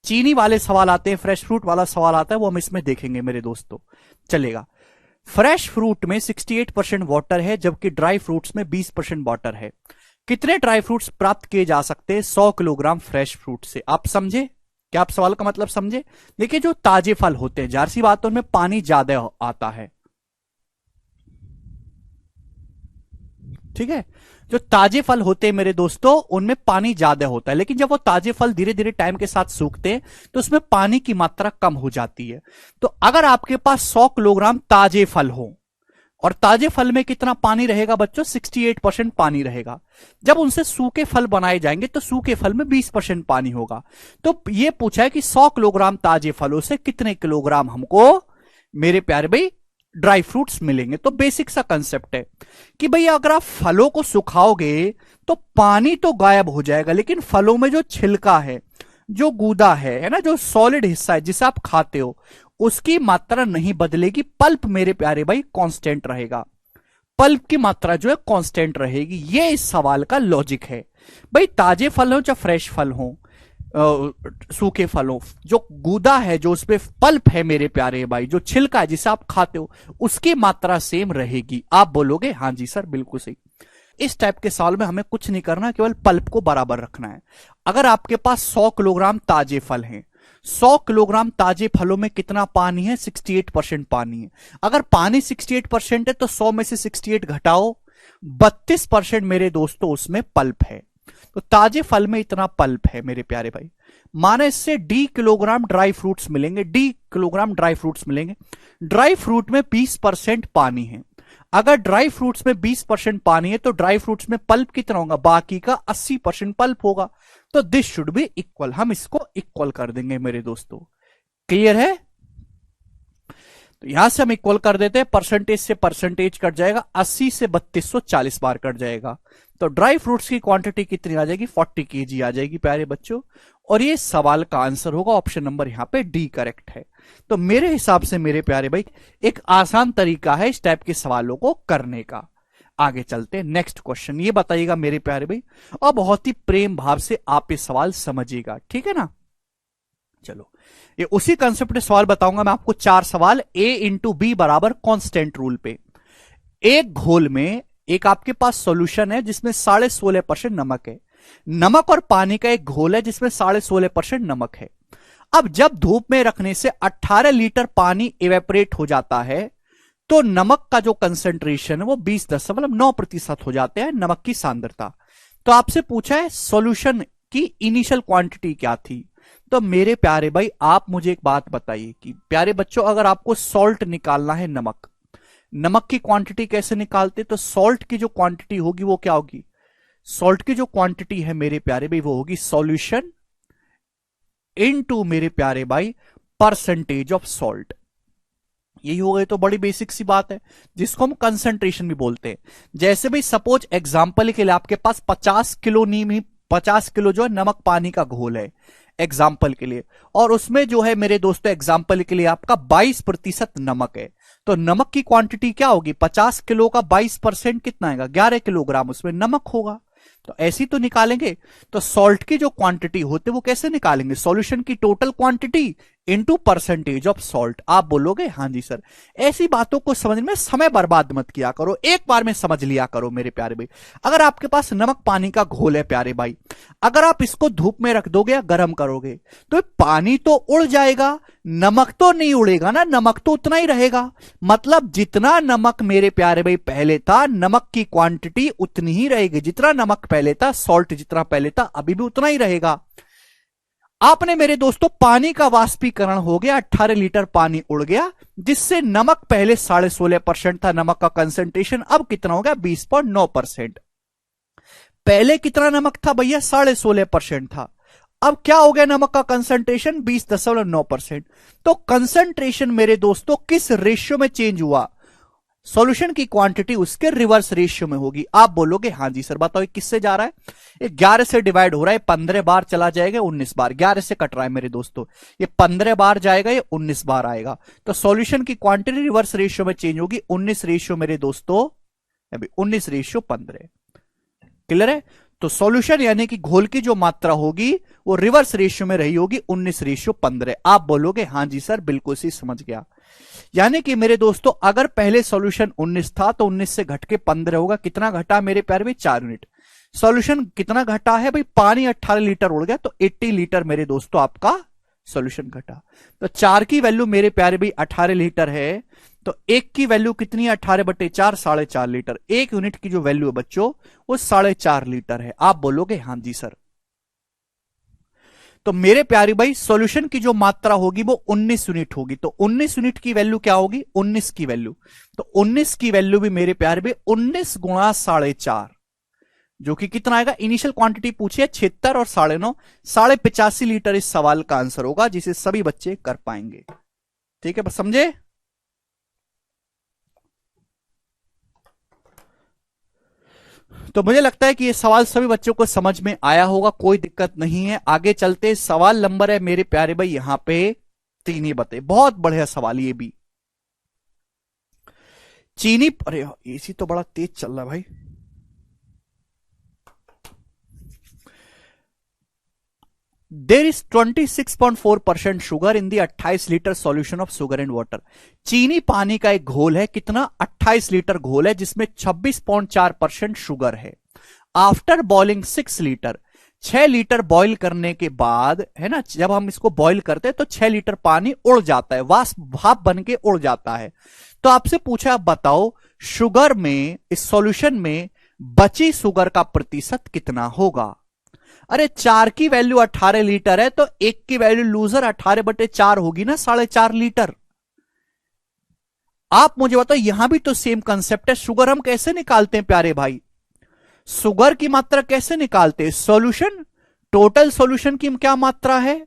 चीनी वाले सवाल आते हैं, फ्रेश फ्रूट वाला सवाल आता है, वो हम इसमें देखेंगे मेरे दोस्तों, चलेगा। फ्रेश फ्रूट में 68% वाटर है, जबकि ड्राई फ्रूट्स में 20% वाटर है। कितने ड्राई फ्रूट्स प्राप्त किए जा सकते हैं 100 किलोग्राम फ्रेश फ्रूट से? आप समझे? क्या आप सवाल का मतलब समझे? देखिए, जो ताजे फल होते हैं, जाहिर सी बात है उनमें पानी ज्यादा आता है, ठीक है। जो ताजे फल होते हैं मेरे दोस्तों, उनमें पानी ज्यादा होता है, लेकिन जब वो ताजे फल धीरे धीरे टाइम के साथ सूखते हैं तो उसमें पानी की मात्रा कम हो जाती है। तो अगर आपके पास 100 किलोग्राम ताजे फल हो, और ताजे फल में कितना पानी रहेगा बच्चों? 68% पानी रहेगा। जब उनसे सूखे फल बनाए जाएंगे तो सूखे फल में 20% पानी होगा। तो ये पूछा है कि 100 किलोग्राम ताजे फलों से कितने किलोग्राम हमको मेरे प्यारे भाई ड्राई फ्रूट्स मिलेंगे। तो बेसिक सा कंसेप्ट है कि भाई अगर आप फलों को सुखाओगे तो पानी तो गायब हो जाएगा, लेकिन फलों में जो छिलका है, जो गूदा है ना, जो सॉलिड हिस्सा है जिसे आप खाते हो, उसकी मात्रा नहीं बदलेगी। पल्प मेरे प्यारे भाई कांस्टेंट रहेगा, पल्प की मात्रा जो है कांस्टेंट रहेगी। ये इस सवाल का लॉजिक है। भाई ताजे फल हो चाहे फ्रेश फल हो, सूखे फलों, जो गूदा है, जो उसपे पल्प है मेरे प्यारे भाई, जो छिलका है जिसे आप खाते हो, उसकी मात्रा सेम रहेगी। आप बोलोगे हाँ जी सर बिल्कुल सही। इस टाइप के सवाल में हमें कुछ नहीं करना, केवल पल्प को बराबर रखना है। अगर आपके पास 100 किलोग्राम ताजे फल हैं, 100 किलोग्राम ताजे फलों में कितना पानी है? 68% पानी है। अगर पानी 68% है तो 100 में से 68 घटाओ, 32% मेरे दोस्तों उसमें पल्प है। तो ताजे फल में इतना पल्प है मेरे प्यारे भाई, माने इससे डी किलोग्राम ड्राई फ्रूट्स मिलेंगे, डी किलोग्राम ड्राई फ्रूट्स मिलेंगे। ड्राई फ्रूट में 20% पानी है। अगर ड्राई फ्रूट्स में 20% पानी है तो ड्राई फ्रूट्स में पल्प कितना होगा? बाकी का 80% पल्प होगा। तो दिस शुड बी इक्वल, हम इसको इक्वल कर देंगे मेरे दोस्तों। क्लियर है? तो यहां से हम इक्वल कर देते हैं, परसेंटेज से परसेंटेज कट जाएगा, 80 से 3240 बार कट जाएगा। तो ड्राई फ्रूट्स की क्वांटिटी कितनी आ जाएगी? 40 केजी आ जाएगी प्यारे बच्चों। और ये सवाल का आंसर होगा ऑप्शन नंबर यहां पे डी करेक्ट है। तो मेरे हिसाब से मेरे प्यारे भाई एक आसान तरीका है इस टाइप के सवालों को करने का। आगे चलते हैं, नेक्स्ट क्वेश्चन। ये बताइएगा मेरे प्यारे भाई, और बहुत ही प्रेम भाव से आप ये सवाल समझिएगा, ठीक है ना। चलो, ये उसी कंसेप्ट सवाल बताऊंगा मैं आपको। 4 सवाल, ए इंटू बी बराबर कांस्टेंट रूल पे। एक घोल में एक आपके पास सॉल्यूशन है जिसमें 16.5% नमक है। नमक और पानी का एक घोल है जिसमें 16.5% नमक है। अब जब धूप में रखने से 18 लीटर पानी इवेपोरेट हो जाता है तो नमक का जो कंसेंट्रेशन है वो 20.9% हो जाते हैं, नमक की सांद्रता। तो आपसे पूछा है सॉल्यूशन की इनिशियल क्वांटिटी क्या थी। तो मेरे प्यारे भाई आप मुझे एक बात बताइए कि प्यारे बच्चों, अगर आपको सॉल्ट निकालना है, नमक, नमक की क्वांटिटी कैसे निकालते? तो सॉल्ट की जो क्वांटिटी होगी वो क्या होगी? सॉल्ट की जो क्वांटिटी है मेरे प्यारे भाई वो होगी सॉल्यूशन इनटू मेरे प्यारे भाई परसेंटेज ऑफ सॉल्ट। यही हो गई तो बड़ी बेसिक सी बात है, जिसको हम कंसंट्रेशन भी बोलते हैं। जैसे भाई सपोज एग्जांपल के लिए आपके पास 50 किलो नीम, 50 किलो जो है नमक पानी का घोल है एग्जाम्पल के लिए, और उसमें जो है मेरे दोस्तों एग्जाम्पल के लिए आपका 22% नमक है। तो नमक की क्वांटिटी क्या होगी? 50 किलो का 22% कितना आएगा? 11 किलोग्राम उसमें नमक होगा। तो ऐसी तो निकालेंगे। तो सॉल्ट की जो क्वांटिटी होती है वो कैसे निकालेंगे? सॉल्यूशन की total quantity into percentage of salt. आप बोलोगे हाँ जी सर। ऐसी बातों को समझने में समय बर्बाद मत किया करो, एक बार में समझ लिया करो मेरे प्यारे भाई। अगर आपके पास नमक पानी का घोल है प्यारे भाई, अगर आप इसको धूप में रख दोगे या गर्म करोगे तो पानी तो उड़ जाएगा, नमक तो नहीं उड़ेगा ना, नमक तो उतना ही रहेगा। मतलब जितना नमक मेरे प्यारे भाई पहले था, नमक की क्वांटिटी उतनी ही रहेगी। जितना नमक पहले था, सॉल्ट जितना पहले था, अभी भी उतना ही रहेगा। आपने मेरे दोस्तों पानी का वाष्पीकरण हो गया, 18 लीटर पानी उड़ गया, जिससे नमक पहले 16.5% था नमक का कंसेंट्रेशन, अब कितना हो गया? 20.9%। पहले कितना नमक था भैया? 16.5% था। अब क्या हो गया नमक का कंसेंट्रेशन? 20.9%। तो कंसेंट्रेशन मेरे दोस्तों किस रेशियो में चेंज हुआ? सॉल्यूशन की क्वांटिटी उसके रिवर्स रेशियो में होगी। आप बोलोगे हाँ जी सर। बताओ किससे जा रहा है? ये 11 से डिवाइड हो रहा है, 15 बार चला जाएगा, 19 बार, 11 से कट रहा है मेरे दोस्तों। ये 15 बार जाएगा, ये 19 बार आएगा। तो सॉल्यूशन की क्वांटिटी रिवर्स रेशियो में चेंज होगी, 19 रेशियो मेरे दोस्तों, 19 रेशियो 15। क्लियर है? तो सॉल्यूशन यानी कि घोल की जो मात्रा होगी वो रिवर्स रेशियो में रही होगी 19:15। आप बोलोगे हां जी सर बिल्कुल सही समझ गया। यानी कि मेरे दोस्तों अगर पहले सॉल्यूशन 19 था तो 19 से घट के 15 होगा। कितना घटा मेरे प्यारे भाई? 4 यूनिट। सॉल्यूशन कितना घटा है भाई? पानी 18 लीटर उड़ गया तो 80 लीटर मेरे दोस्तों आपका सॉल्यूशन घटा। तो 4 की वैल्यू मेरे प्यारे भाई 18 लीटर है, तो 1 की वैल्यू कितनी है? 18/4, 4.5 लीटर। 1 यूनिट की जो वैल्यू है बच्चों वो 4.5 लीटर है। आप बोलोगे हां जी सर। तो मेरे प्यारे भाई सॉल्यूशन की जो मात्रा होगी वो 19 यूनिट होगी। तो 19 यूनिट की वैल्यू क्या होगी? 19 की वैल्यू। तो 19 की वैल्यू भी मेरे प्यारे भाई 19 गुणा 4.5, जो कि कितना आएगा? इनिशियल क्वांटिटी पूछी है 76 और 9.5, 85 लीटर इस सवाल का आंसर होगा, जिसे सभी बच्चे कर पाएंगे। ठीक है, बस समझे? तो मुझे लगता है कि ये सवाल सभी बच्चों को समझ में आया होगा, कोई दिक्कत नहीं है। आगे चलते, सवाल नंबर है मेरे प्यारे भाई यहां पे 3 ही बते। बहुत बढ़िया सवाल ये भी। चीनी, अरे एसी तो बड़ा तेज चल रहा है भाई। There is 26.4% sugar in the 28 litre solution of sugar and water. चीनी पानी का एक घोल है, कितना? 28 लीटर घोल है जिसमें 26.4% शुगर है। After boiling 6 litre, 6 litre boil करने के बाद, है ना, जब हम इसको बॉईल करते हैं तो 6 लीटर पानी उड़ जाता है, वाष्प भाप बन के उड़ जाता है। तो आपसे पूछा, आप बताओ शुगर में, इस सॉल्यूशन में बची शुगर का प्रतिशत कितना होगा? अरे 4 की वैल्यू 18 लीटर है तो 1 की वैल्यू लूजर 18/4 होगी ना, 4.5 लीटर। आप मुझे बताओ, यहां भी तो सेम कंसेप्ट है। शुगर हम कैसे निकालते हैं प्यारे भाई? शुगर की मात्रा कैसे निकालते हैं? सॉल्यूशन, टोटल सॉल्यूशन की क्या मात्रा है,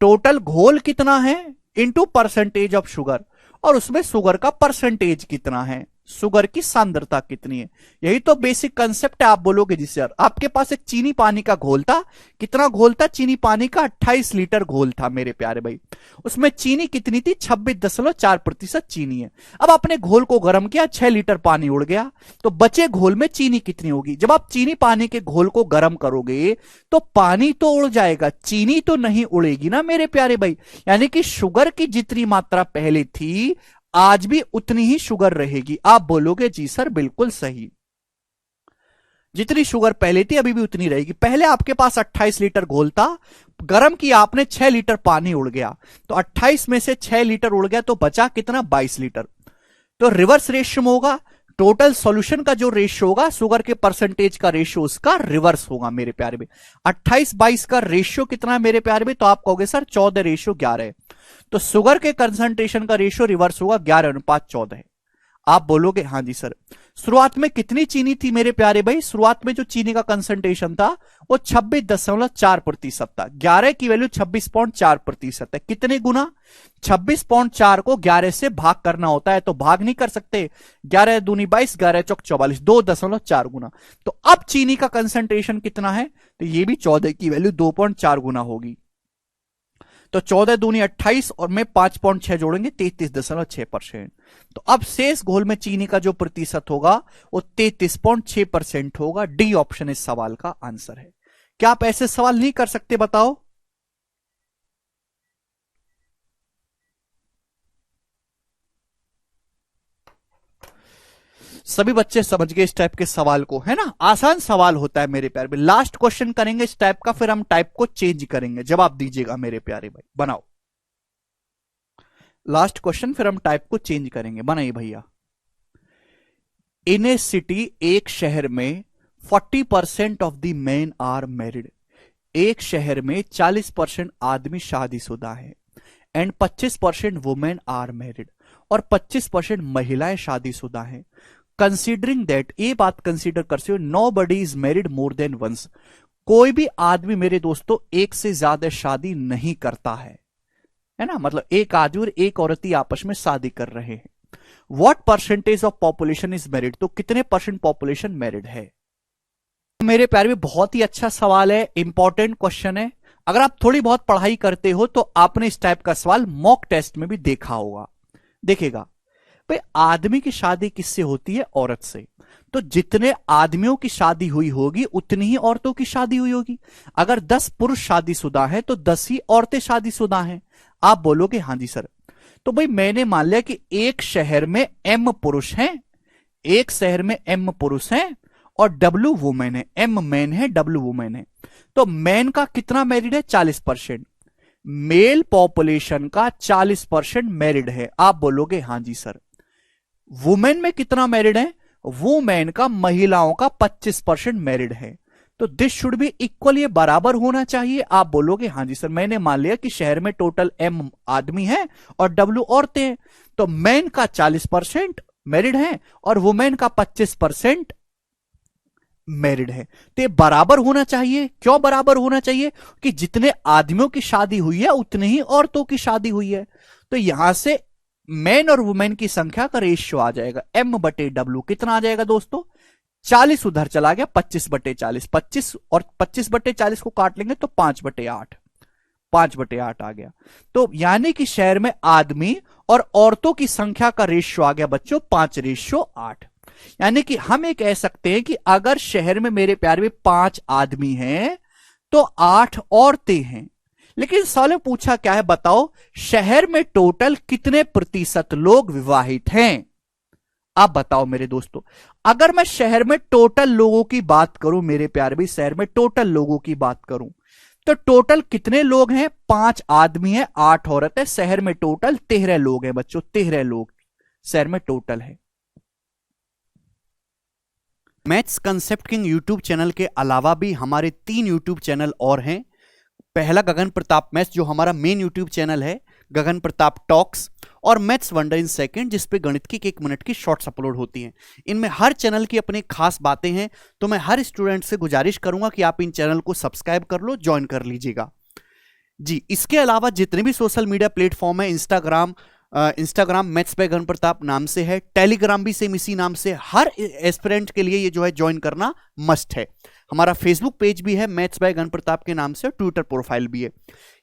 टोटल घोल कितना है, इंटू परसेंटेज ऑफ शुगर, और उसमें शुगर का परसेंटेज कितना है, शुगर की सांद्रता कितनी है। यही तो बेसिक कंसेप्ट है। आप बोलोगे जी सर, आपके पास एक चीनी पानी का घोल था, कितना घोल था चीनी पानी का? 28 लीटर घोल था मेरे प्यारे भाई। उसमें चीनी कितनी थी? 26.4% चीनी है। अब आपने घोल को गर्म किया, 6 लीटर पानी उड़ गया, तो बचे घोल में चीनी कितनी होगी? जब आप चीनी पानी के घोल को गर्म करोगे तो पानी तो उड़ जाएगा, चीनी तो नहीं उड़ेगी ना मेरे प्यारे भाई। यानी कि शुगर की जितनी मात्रा पहले थी आज भी उतनी ही शुगर रहेगी। आप बोलोगे जी सर बिल्कुल सही, जितनी शुगर पहले थी अभी भी उतनी रहेगी। पहले आपके पास 28 लीटर घोल था, गर्म किया आपने, 6 लीटर पानी उड़ गया, तो 28 में से 6 लीटर उड़ गया तो बचा कितना? 22 लीटर। तो रिवर्स रेशियो में होगा, टोटल सॉल्यूशन का जो रेशियो होगा शुगर के परसेंटेज का रेशियो उसका रिवर्स होगा मेरे प्यारे में। 28-22 का रेशियो कितना है मेरे प्यारे में? तो आप कहोगे सर 14:11। तो शुगर के कंसंट्रेशन का रेशियो रिवर्स होगा, 11:14। आप बोलोगे हाँ जी सर। शुरुआत में कितनी चीनी थी मेरे प्यारे भाई? शुरुआत में जो चीनी का कंसंट्रेशन था वो 26.4% था। 11 की वैल्यू 26.4% है। कितने गुना? 26.4 को 11 से भाग करना होता है, तो भाग नहीं कर सकते। 11 दूनी 22, 11 चौक 44, 2.4 गुना। तो अब चीनी का कंसंट्रेशन कितना है? तो ये भी 14 की वैल्यू 2.4 गुना होगी। तो 14 दूनी 28 और में 5.6 जोड़ेंगे 33.6%। तो अब शेष घोल में चीनी का जो प्रतिशत होगा वो 33.6% होगा। डी ऑप्शन इस सवाल का आंसर है। क्या आप ऐसे सवाल नहीं कर सकते? बताओ। सभी बच्चे समझ गए इस टाइप के सवाल को, है ना? आसान सवाल होता है मेरे प्यारे भाई। लास्ट क्वेश्चन करेंगे इस टाइप का, फिर हम टाइप को चेंज करेंगे। जवाब दीजिएगा मेरे प्यारे भाई, बनाओ लास्ट क्वेश्चन, फिर हम टाइप को चेंज करेंगे। बनाइए भैया। इन ए सिटी, एक शहर में 40% of the men are married. एक शहर में 40% आदमी शादीशुदा है, एंड 25% वुमेन आर मैरिड, और 25% महिलाएं शादीशुदा हैं। कंसीडरिंग दैट, ये बात कंसीडर करते हुए, nobody is married more than once, कोई भी आदमी मेरे दोस्तों एक से ज्यादा शादी नहीं करता है ना? मतलब एक आदमी और एक औरत ही आपस में शादी कर रहे हैं। What percentage of population is married, तो कितने परसेंट पॉपुलेशन मैरिड है? मेरे प्यारे में बहुत ही अच्छा सवाल है, इंपॉर्टेंट क्वेश्चन है। अगर आप थोड़ी बहुत पढ़ाई करते हो तो आपने इस टाइप का सवाल मॉक टेस्ट में भी देखा होगा। देखेगा भाई, आदमी की शादी किससे होती है? औरत से। तो जितने आदमियों की शादी हुई होगी उतनी ही औरतों की शादी हुई होगी। अगर 10 पुरुष शादीशुदा हैं तो 10 ही औरतें शादीशुदा हैं। आप बोलोगे हाँ जी सर। तो भाई मैंने मान लिया कि एक शहर में M पुरुष हैं, एक शहर में M पुरुष हैं और W वुमेन है। M मैन है, W वुमेन है। तो मैन का कितना मैरिड है? 40%। मेल पॉपुलेशन का 40% मैरिड है। आप बोलोगे हाँ जी सर। वुमेन में कितना मैरिड है? वुमेन का, महिलाओं का 25% मैरिड है। तो दिस शुड बी इक्वल, ये बराबर होना चाहिए। आप बोलोगे हाँ जी सर। मैंने मान लिया कि शहर में टोटल M आदमी है और W औरतें हैं, तो मैन का 40% मैरिड है और वुमेन का 25% मैरिड है। तो ये बराबर होना चाहिए। क्यों बराबर होना चाहिए? कि जितने आदमियों की शादी हुई है उतने ही औरतों की शादी हुई है। तो यहां से मैन और वुमेन की संख्या का रेशियो आ जाएगा M/W। कितना आ जाएगा दोस्तों? 40 उधर चला गया, 25/40। 25 और 25/40 को काट लेंगे तो 5/8। 5/8 आ गया। तो यानी कि शहर में आदमी और औरतों की संख्या का रेशियो आ गया बच्चों 5:8। यानी कि हम ये कह सकते हैं कि अगर शहर में मेरे प्यार में 5 आदमी हैं तो 8 औरतें हैं। लेकिन सवाल में पूछा क्या है बताओ, शहर में टोटल कितने प्रतिशत लोग विवाहित हैं? आप बताओ मेरे दोस्तों। अगर मैं शहर में टोटल लोगों की बात करूं मेरे प्यार भी, शहर में टोटल लोगों की बात करूं तो टोटल कितने लोग हैं? 5 आदमी है, 8 औरत है। शहर में टोटल 13 लोग हैं बच्चों, 13 लोग शहर में टोटल है। Maths concept king YouTube channel के अलावा भी हमारे 3 यूट्यूब चैनल और हैं। पहला गगन प्रताप मैथ्स जो हमारा मेन यूट्यूब चैनल है, गगन प्रताप टॉक्स, और मैथ्स वंडर इन सेकंड जिसपे गणित की 1 मिनट की शॉर्ट्स अपलोड होती हैं। इनमें हर चैनल की अपनी खास बातें हैं, तो मैं हर स्टूडेंट से गुजारिश करूंगा कि आप इन चैनल को सब्सक्राइब कर लो, ज्वाइन कर लीजिएगा जी। इसके अलावा जितने भी सोशल मीडिया प्लेटफॉर्म है, इंस्टाग्राम मैथ्स बाय गगन प्रताप नाम से है, टेलीग्राम भी सेम इसी नाम से। हर एस्पिरेंट के लिए ये जो है ज्वाइन करना मस्ट है। हमारा फेसबुक पेज भी है मैथ्स बाय गगन प्रताप के नाम से, ट्विटर प्रोफाइल भी है।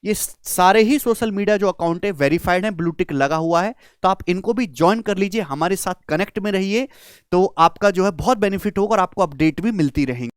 ये सारे ही सोशल मीडिया जो अकाउंट है वेरीफाइड है, ब्लू टिक लगा हुआ है, तो आप इनको भी ज्वाइन कर लीजिए, हमारे साथ कनेक्ट में रहिए, तो आपका जो है बहुत बेनिफिट होगा और आपको अपडेट भी मिलती रहेंगी।